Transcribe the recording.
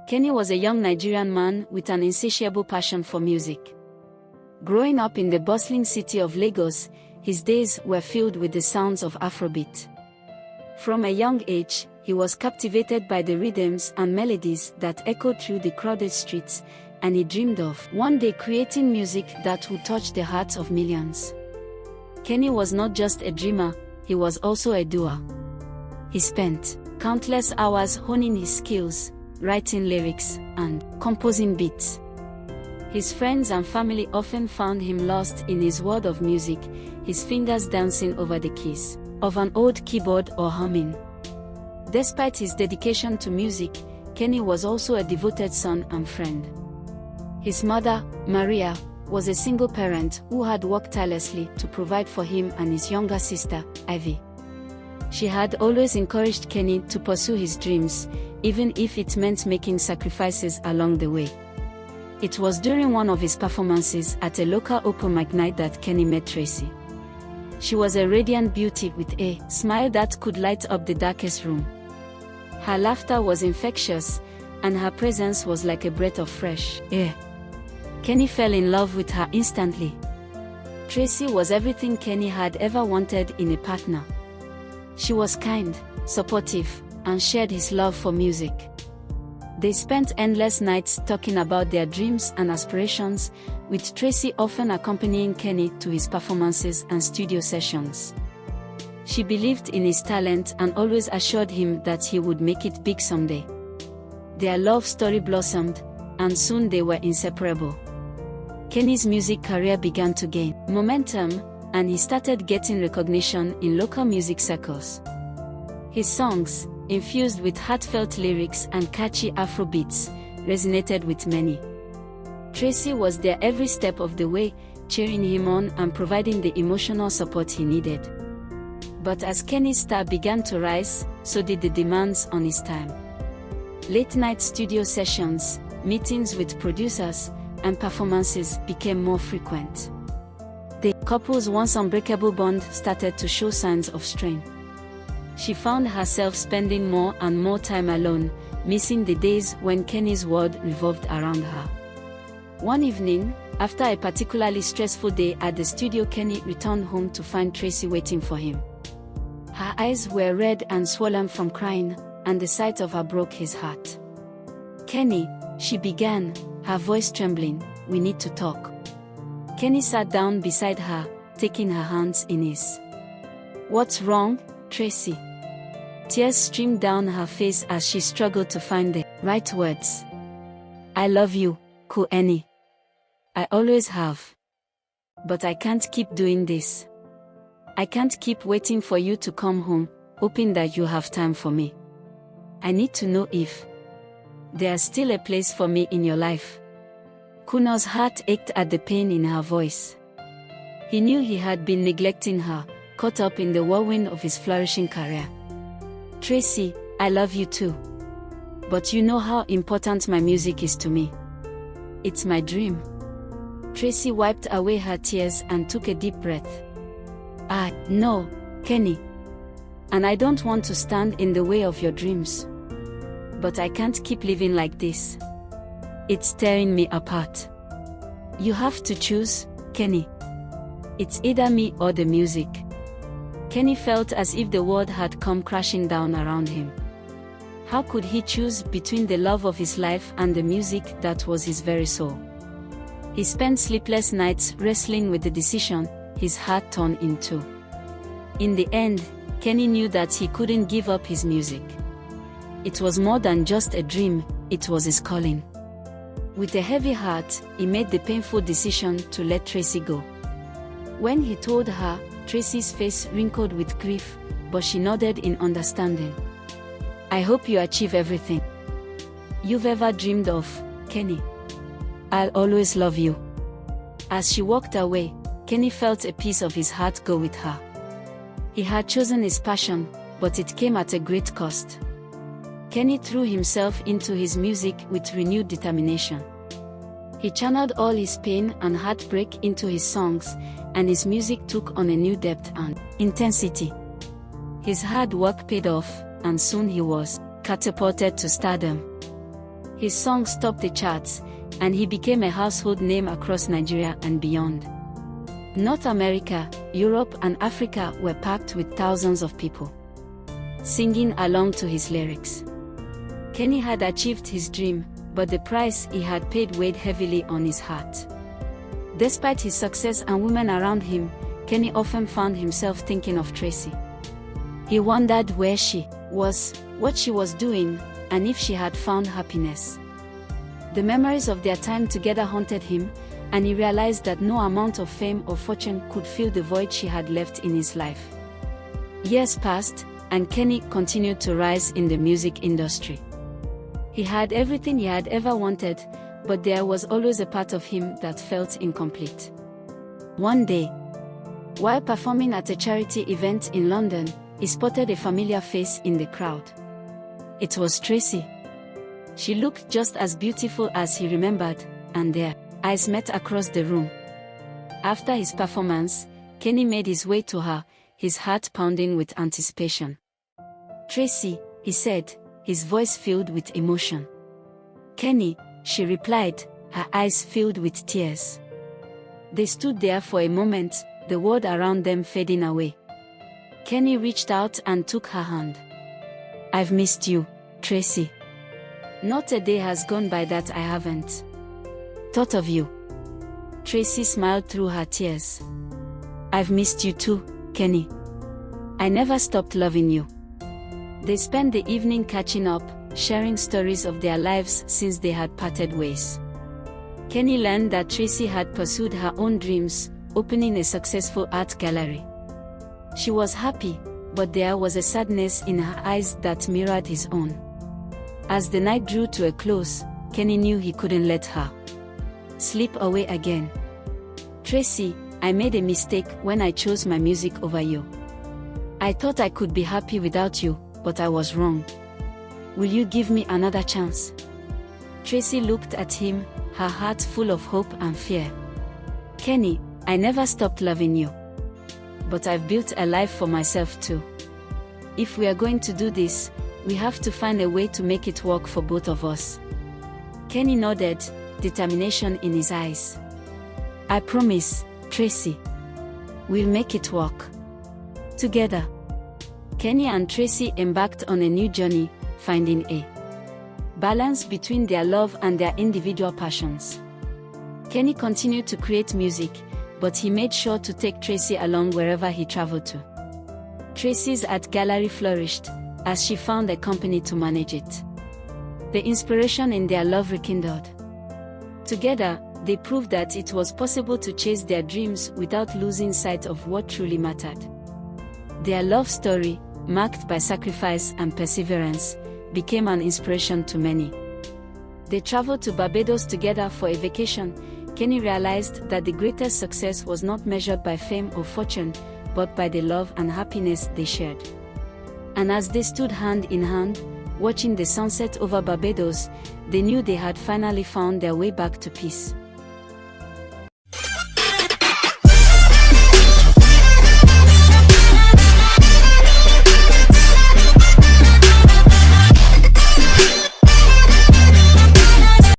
Kenny was a young Nigerian man with an insatiable passion for music. Growing up in the bustling city of Lagos, his days were filled with the sounds of Afrobeat. From a young age, he was captivated by the rhythms and melodies that echoed through the crowded streets, and he dreamed of one day creating music that would touch the hearts of millions. Kenny was not just a dreamer, he was also a doer. He spent countless hours honing his skills, writing lyrics, and composing beats. His friends and family often found him lost in his world of music, his fingers dancing over the keys of an old keyboard or humming. Despite his dedication to music, Kenny was also a devoted son and friend. His mother, Maria, was a single parent who had worked tirelessly to provide for him and his younger sister, Ivy. She had always encouraged Kenny to pursue his dreams, even if it meant making sacrifices along the way. It was during one of his performances at a local open mic night that Kenny met Tracy. She was a radiant beauty with a smile that could light up the darkest room. Her laughter was infectious, and her presence was like a breath of fresh air. Kenny fell in love with her instantly. Tracy was everything Kenny had ever wanted in a partner. She was kind, supportive, and shared his love for music. They spent endless nights talking about their dreams and aspirations, with Tracy often accompanying Kenny to his performances and studio sessions. She believed in his talent and always assured him that he would make it big someday. Their love story blossomed, and soon they were inseparable. Kenny's music career began to gain momentum, and he started getting recognition in local music circles. His songs, infused with heartfelt lyrics and catchy Afro beats, resonated with many. Tracy was there every step of the way, cheering him on and providing the emotional support he needed. But as Kenny's star began to rise, so did the demands on his time. Late-night studio sessions, meetings with producers, and performances became more frequent. The couple's once unbreakable bond started to show signs of strain. She found herself spending more and more time alone, missing the days when Kenny's world revolved around her. One evening, after a particularly stressful day at the studio, Kenny returned home to find Tracy waiting for him. Her eyes were red and swollen from crying, and the sight of her broke his heart. "Kenny," she began, her voice trembling, "we need to talk." Kenny sat down beside her, taking her hands in his. "What's wrong, Tracy?" Tears streamed down her face as she struggled to find the right words. "I love you, Kenny. I always have. But I can't keep doing this. I can't keep waiting for you to come home, hoping that you have time for me. I need to know if there's still a place for me in your life." Kuno's heart ached at the pain in her voice. He knew he had been neglecting her, caught up in the whirlwind of his flourishing career. "Tracy, I love you too. But you know how important my music is to me. It's my dream." Tracy wiped away her tears and took a deep breath. "I know, Kenny. And I don't want to stand in the way of your dreams. But I can't keep living like this. It's tearing me apart. You have to choose, Kenny. It's either me or the music." Kenny felt as if the world had come crashing down around him. How could he choose between the love of his life and the music that was his very soul? He spent sleepless nights wrestling with the decision, his heart torn in two. In the end, Kenny knew that he couldn't give up his music. It was more than just a dream, it was his calling. With a heavy heart, he made the painful decision to let Tracy go. When he told her, Tracy's face wrinkled with grief, but she nodded in understanding. "I hope you achieve everything you've ever dreamed of, Kenny. I'll always love you." As she walked away, Kenny felt a piece of his heart go with her. He had chosen his passion, but it came at a great cost. Kenny threw himself into his music with renewed determination. He channeled all his pain and heartbreak into his songs, and his music took on a new depth and intensity. His hard work paid off, and soon he was catapulted to stardom. His songs topped the charts, and he became a household name across Nigeria and beyond. North America, Europe and Africa were packed with thousands of people singing along to his lyrics. Kenny had achieved his dream, but the price he had paid weighed heavily on his heart. Despite his success and women around him, Kenny often found himself thinking of Tracy. He wondered where she was, what she was doing, and if she had found happiness. The memories of their time together haunted him, and he realized that no amount of fame or fortune could fill the void she had left in his life. Years passed, and Kenny continued to rise in the music industry. He had everything he had ever wanted, but there was always a part of him that felt incomplete. One day, while performing at a charity event in London, he spotted a familiar face in the crowd. It was Tracy. She looked just as beautiful as he remembered, and their eyes met across the room. After his performance, Kenny made his way to her, his heart pounding with anticipation. "Tracy," he said, his voice filled with emotion. "Kenny," she replied, her eyes filled with tears. They stood there for a moment, the world around them fading away. Kenny reached out and took her hand. "I've missed you, Tracy. Not a day has gone by that I haven't thought of you." Tracy smiled through her tears. "I've missed you too, Kenny. I never stopped loving you." They spent the evening catching up, sharing stories of their lives since they had parted ways. Kenny learned that Tracy had pursued her own dreams, opening a successful art gallery. She was happy, but there was a sadness in her eyes that mirrored his own. As the night drew to a close, Kenny knew he couldn't let her slip away again. "Tracy, I made a mistake when I chose my music over you. I thought I could be happy without you, but I was wrong. Will you give me another chance?" Tracy looked at him, her heart full of hope and fear. "Kenny, I never stopped loving you. But I've built a life for myself too. If we are going to do this, we have to find a way to make it work for both of us." Kenny nodded, determination in his eyes. "I promise, Tracy. We'll make it work. Together." Kenny and Tracy embarked on a new journey, finding a balance between their love and their individual passions. Kenny continued to create music, but he made sure to take Tracy along wherever he traveled to. Tracy's art gallery flourished, as she found a company to manage it. The inspiration in their love rekindled. Together, they proved that it was possible to chase their dreams without losing sight of what truly mattered. Their love story, marked by sacrifice and perseverance, became an inspiration to many. They traveled to Barbados together for a vacation. Kenny realized that the greatest success was not measured by fame or fortune, but by the love and happiness they shared. And as they stood hand in hand, watching the sunset over Barbados, they knew they had finally found their way back to peace.